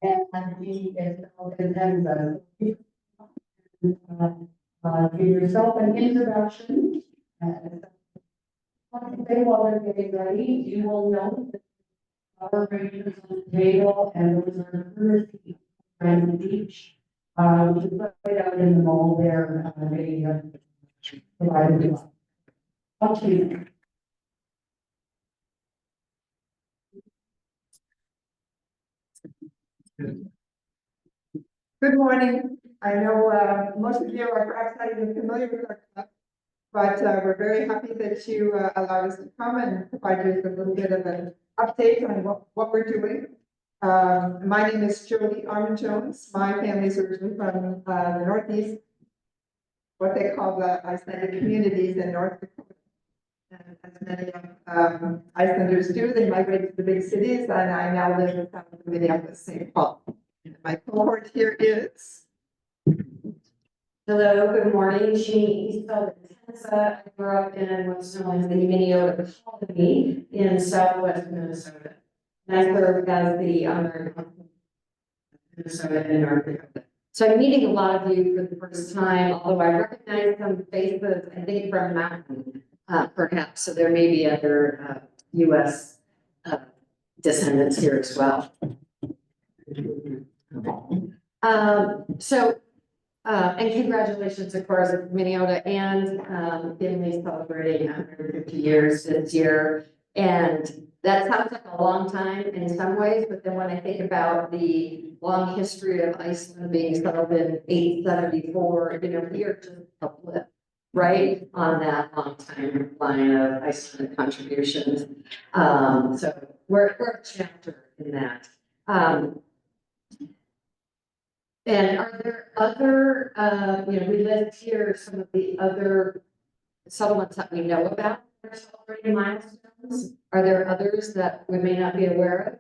and he is called Entenza. Give yourself an introduction. One thing while they're getting ready, you will know that our arrangements on the table and those are the courtesy around the beach. Just right out in the mall there, they provided to us. Up to you. Good morning. I know most of you are perhaps not even familiar with our club, but we're very happy that you allowed us to come and provide you with a little bit of an update on what we're doing. My name is Jody Arman-Jones. My family is originally from the Northeast, what they call the Icelandic communities in North Dakota. And as many Icelanders do, they migrate to the big cities, and I now live in Minneapolis, St. Paul. My cohort here is. Hello, good morning. Jeannie, Isfeld, Entenza. I grew up in what's known as the Minneapolis colony in southwest Minnesota. And I served as the Minnesota and North Dakota. So I'm meeting a lot of you for the first time, although I recognize some faces, I think from Mountain, perhaps. So there may be other U.S. Descendants here as well. And congratulations, of course, Minnesota and Gimli celebrating 150 years this year. And that sounds like a long time in some ways, but then when I think about the long history of Iceland being settled in 874, we are just a blip, right, on that long time line of Icelandic contributions. So we're a chapter in that. And are there other, we list here some of the other settlements that we know about that are celebrating milestones. Are there others that we may not be aware of?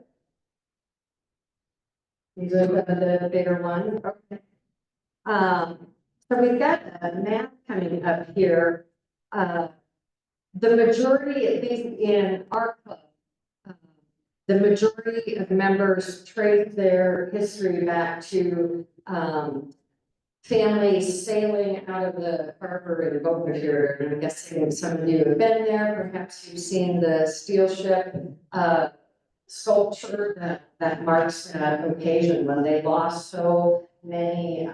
These are the bigger ones. Okay. So we've got a map coming up here. The majority, at least in our club, the majority of members trace their history back to families sailing out of the harbor in Bognefjord. And I'm guessing some of you have been there. Perhaps you've seen the steel ship sculpture that marks that occasion when they lost so many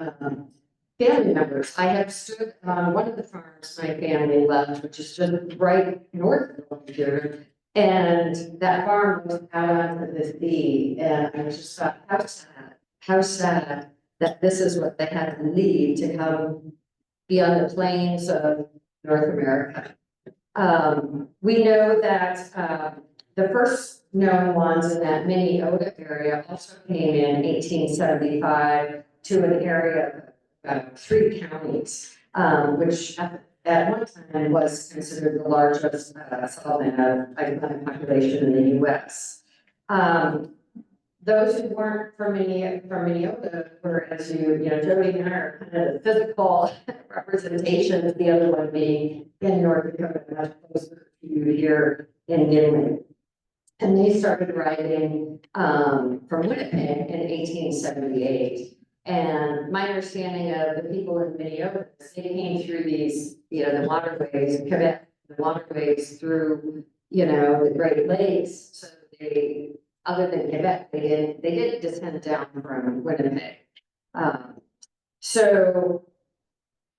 family members. I have stood on one of the farms my family left, which is just right north of Bognefjord. And that farm was out onto the sea, and I just thought, how sad that this is what they had to leave to come be on the plains of North America. We know that the first known ones in that Minnesota area also came in 1875 to an area of 3 counties, which at one time was considered the largest settlement of Icelandic population in the U.S. Those who weren't from Minnesota were, as Jody and I are kind of the physical representations, the other one being in North Dakota, much closer to you here in Gimli. And they started writing from Winnipeg in 1878. And my understanding of the people in Minnesota, they came through these, the waterways, Quebec, the waterways through, the Great Lakes. So they, other than Quebec, they did descend down from Winnipeg. So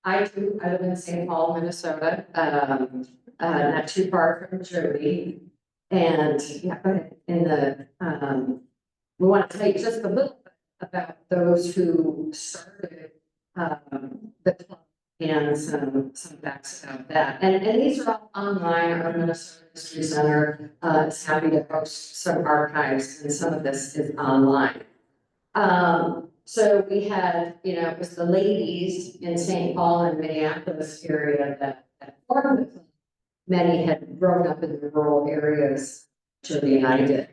I live in St. Paul, Minnesota, not too far from Jody. And we want to tell you just a little bit about those who started the club and some facts about that. And these are all online. Our Minnesota History Center is happy to host some archives, and some of this is online. So we had, it was the ladies in St. Paul and Minneapolis area that formed the club. Many had grown up in the rural areas, Jody and I did.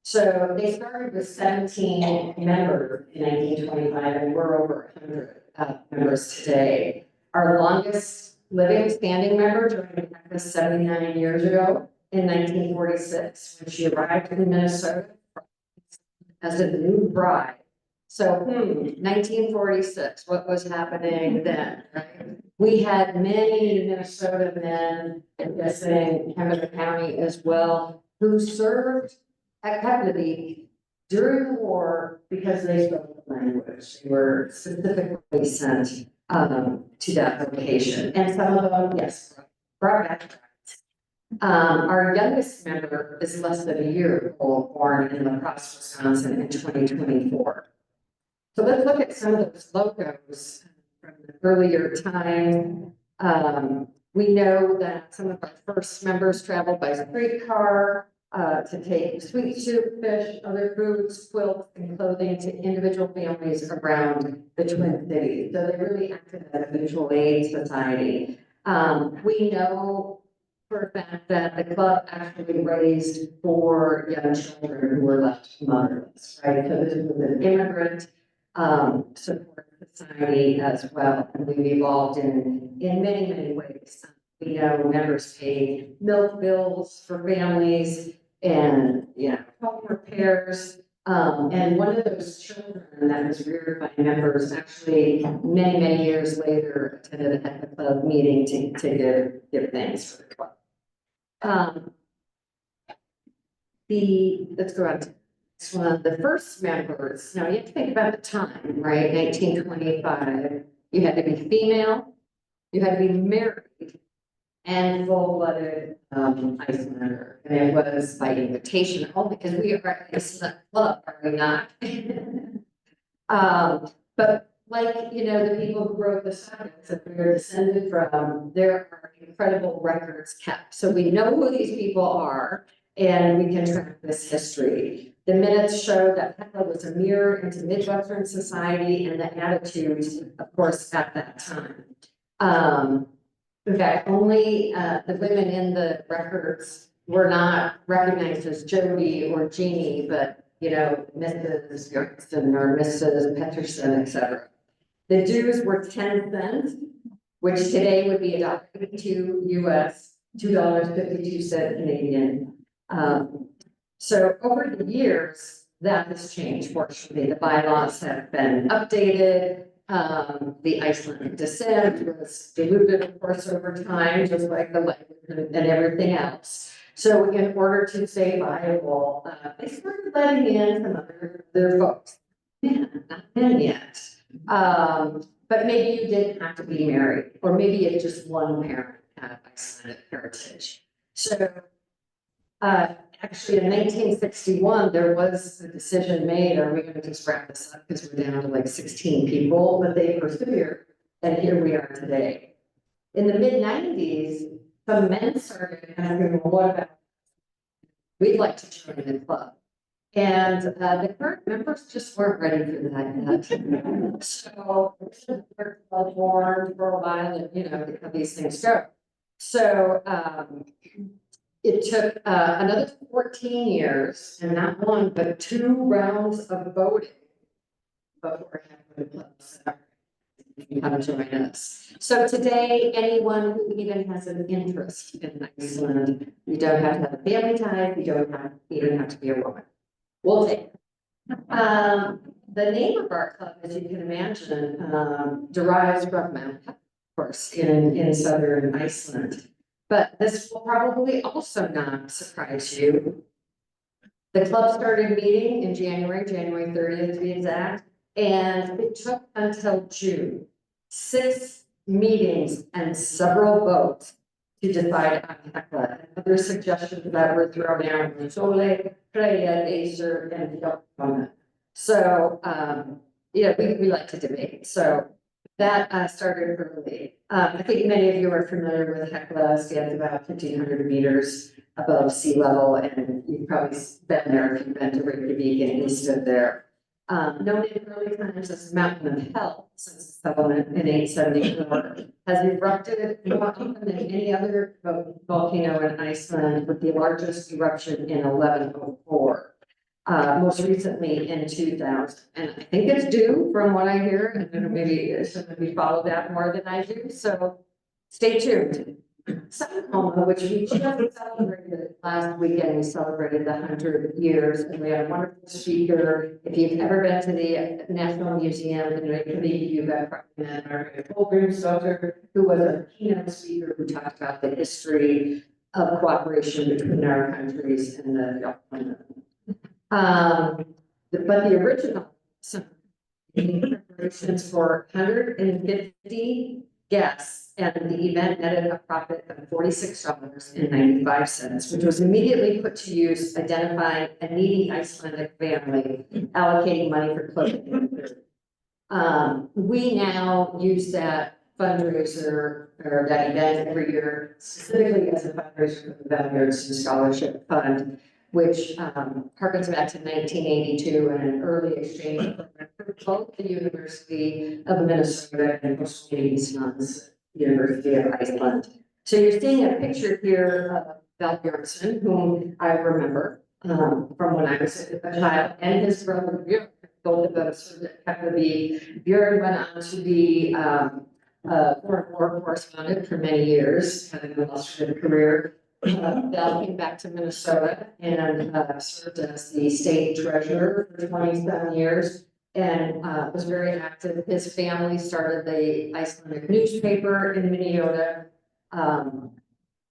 So they started with 17 members in 1925, and we're over 100 members today. Our longest living standing member joined practice 79 years ago in 1946, when she arrived in Minnesota as a new bride So, 1946, what was happening then, right? We had many Minnesota men, I'm guessing Pembroke County as well, who served at Hekla during the war because they spoke the language. They were specifically sent to that location, and some of them, yes, brought back. Our youngest member is less than a year old, born in La Crosse, Wisconsin in 2024. So let's look at some of those logos from the earlier time. We know that some of our first members traveled by streetcar to take sweet soup, fish, other foods, quilts, and clothing to individual families around the Twin Cities. So they really acted as a mutual aid society. We know for a fact that the club actually raised 4 young children who were left motherless, right? So this was an immigrant support society as well, and we've evolved in many, many ways. We know members paid milk bills for families and, home repairs. And one of those children that was reared by members actually many, many years later attended a Hekla Club meeting to give thanks for the club. Let's go on to this one. The first members, now you have to think about the time, right? 1925, you had to be female, you had to be married, and full-blooded Icelander. And it was by invitation only, because we are at the club, are we not? But like, the people who wrote the sonnets that we are descended from, there are incredible records kept. So we know who these people are, and we can track this history. The minutes show that Hekla was a mirror into Midwestern society and the attitudes, of course, at that time. In fact, only the women in the records were not recognized as Jody or Jeannie, but Mrs. Bjorkston or Mrs. Petterson, etc. The dues were 10 cents, which today would be $1.52 US, $2.52 Canadian. So over the years, that has changed. Fortunately, the bylaws have been updated. The Icelandic descent was diluted, of course, over time, just like the language and everything else. So in order to stay viable, they started letting in some other folks. Yeah, not men yet. But maybe you didn't have to be married, or maybe it's just one parent had Icelandic heritage. So actually in 1961, there was a decision made, are we going to just wrap this up because we're down to like 16 people, but they persevered, and here we are today. In the mid-90s, the men started asking, well, what about, we'd like to join the club. And the current members just weren't ready for that yet. So the club formed for a while, and how these things go. So it took another 14 years, and not one, but 2 rounds of voting before the club started. You come join us. So today, anyone who even has an interest in Iceland, you don't have to have a family tie, you don't even have to be a woman. We'll take it. The name of our club, as you can imagine, derives from Mount Hekla, of course, in southern Iceland. But this will probably also not surprise you. The club started meeting in January 30th to be exact, and it took until June, 6 meetings and several votes to decide on Hekla. Other suggestions that were thrown out were Sole, Freya, Acer, and Jokona. So, we like to debate. So that started early. I think many of you are familiar with Hekla, stands about 1,500 meters above sea level, and you've probably been there if you've been to Reykjavik and east of there. Known in early times as the Mountain of Hell, since the settlement in 874, has erupted more often than any other volcano in Iceland, with the largest eruption in 1104. Most recently in 2000, and I think it's due from what I hear, and maybe some of you follow that more than I do, so stay tuned. Sonoma, which we just celebrated last weekend. We celebrated the 100 years, and we had a wonderful speaker. If you've ever been to the National Museum in Italy, you've got our Pilgrim Doctor, who was a keynote speaker who talked about the history of cooperation between our countries and the but the original preparations for 150 guests, and the event netted a profit of $46.95, which was immediately put to use identifying a needy Icelandic family, allocating money for clothing. We now use that fundraiser or that event every year specifically as a fundraiser for the Vineyards and Scholarship Fund, which harkens back to 1982 and an early exchange program for both the University of Minnesota and Wisconsin University of Iceland. So you're seeing a picture here of Valbjörnsson, whom I remember from when I was a child, and his brother Björn, both of them served at Hekla. Björn went on to be foreign war correspondent for many years, having an illustrative career. Val came back to Minnesota and served as the state treasurer for 27 years and was very active. His family started the Icelandic newspaper in Minnesota.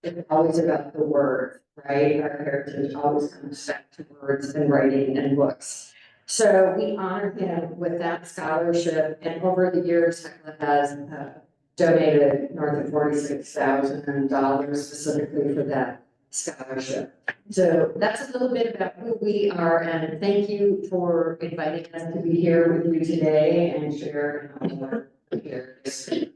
It's always about the word, right? Our heritage always comes back to words and writing and books. So we honor him with that scholarship, and over the years, Hekla has donated north of $46,000 specifically for that scholarship. So that's a little bit about who we are, and thank you for inviting us to be here with you today and share our heritage.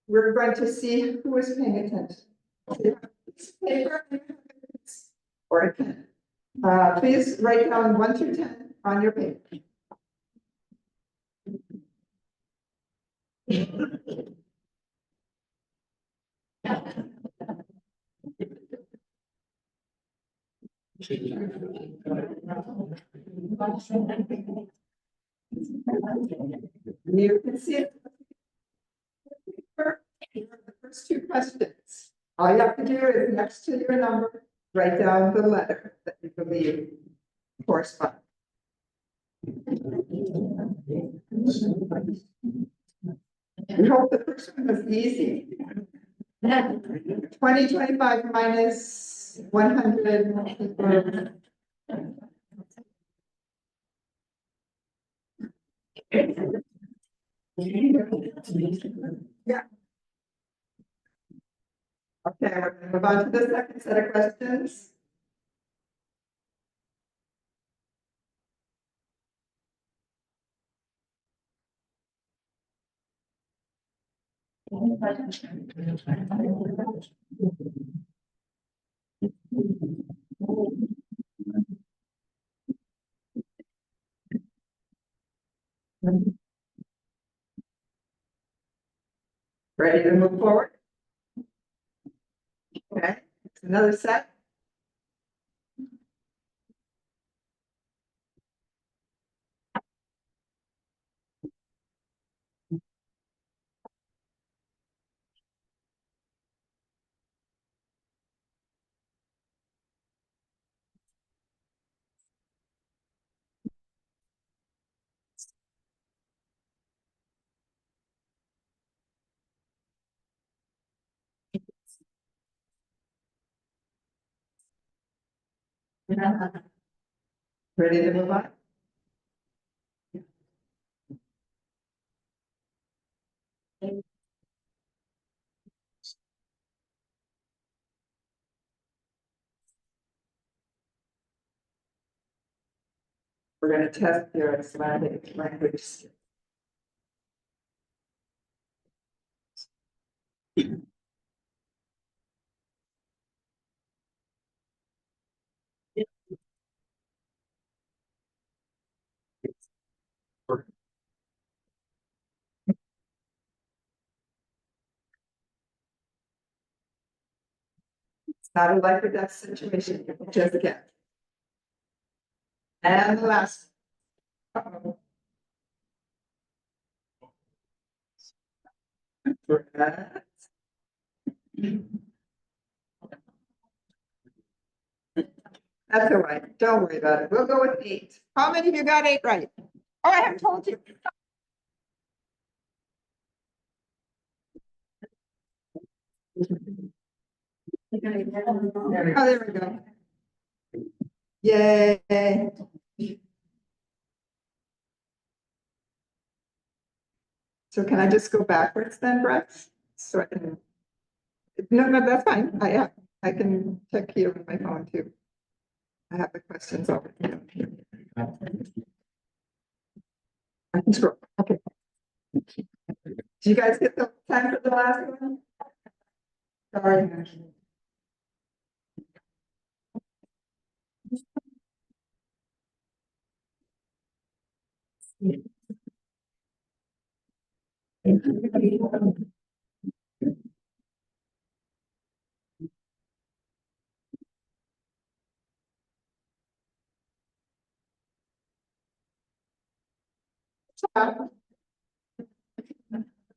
We're going to see who is paying attention. Or a pen. Please write down 1 through 10 on your paper. You can see it. The first 2 questions. All you have to do is next to your number, write down the letter that you believe corresponds. We hope the first one was easy. 2025 minus 100. Yeah. Okay, we're going to move on to the second set of questions. Ready to move forward? Okay, it's another set. Ready to move on? We're going to test your Icelandic language skills. It's not a life or death situation, just again. And the last, Uh-oh. That's all right. Don't worry about it. We'll go with 8. How many of you got 8 right? Oh, I haven't told you. Oh, there we go. Yay. So can I just go backwards then, Brett? So I can, no, that's fine. I can check here with my phone too. I have the questions over here. I can scroll. Okay. Did you guys get the time for the last one? Sorry.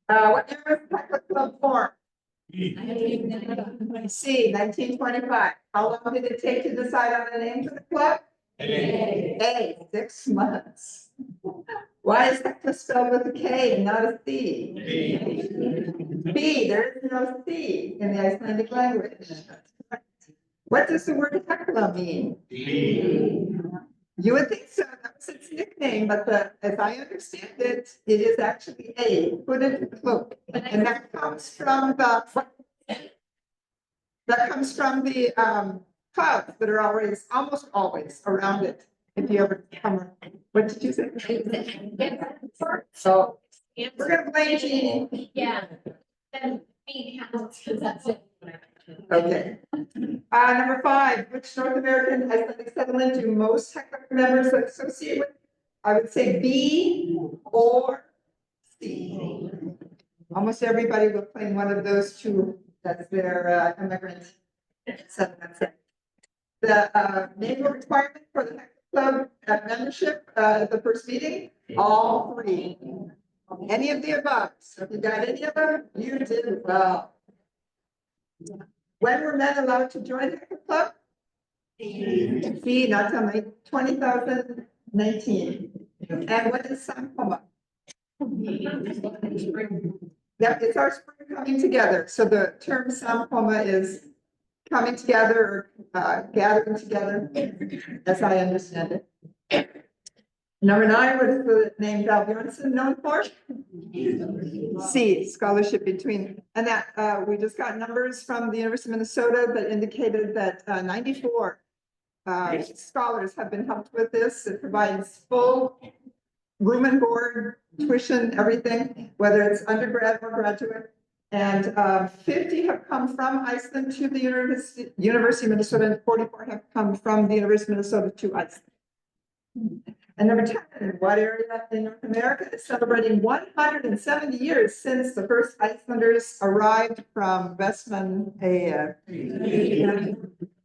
What year was the Hekla Club formed? C, 1925. How long did it take to decide on the name for the club? A, 6 months. Why is Hekla spelled with a K and not a C? B, there is no C in the Icelandic language. What does the word Hekla mean? You would think so, that was its nickname, but as I understand it, it is actually a hooded cloak. And that comes from the clouds that are almost always around it. If you ever come, what did you say? So we're gonna blame Jeannie. Yeah. Then me counts, because that's it. Okay. Number 5, which North American Icelandic settlement do most Hekla members associate with? I would say B or C. Almost everybody will claim one of those two as their immigrant settlement. The minimum requirement for the Hekla Club membership at the first meeting, all 3. Any of the above. So if you got any of them, you did well. When were men allowed to join the Hekla Club? See, not till 2019. And what is Sampoma? That it's our spring coming together. So the term Sampoma is coming together, or gathering together, as I understand it. Number 9, what is the name Valbjörnsson known for? C, scholarship between, and that we just got numbers from the University of Minnesota that indicated that 94 scholars have been helped with this. It provides full room and board, tuition, everything, whether it's undergrad or graduate. And 50 have come from Iceland to the University of Minnesota, and 44 have come from the University of Minnesota to Iceland. And number 10, what area in North America is celebrating 170 years since the first Icelanders arrived from Westman? It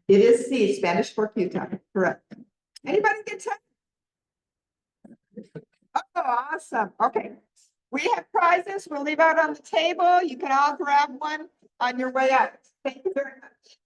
is C, Spanish Fork, Utah, correct. Anybody get 10? Oh, awesome. Okay. We have prizes we'll leave out on the table. You can all grab one on your way out. Thank you very much.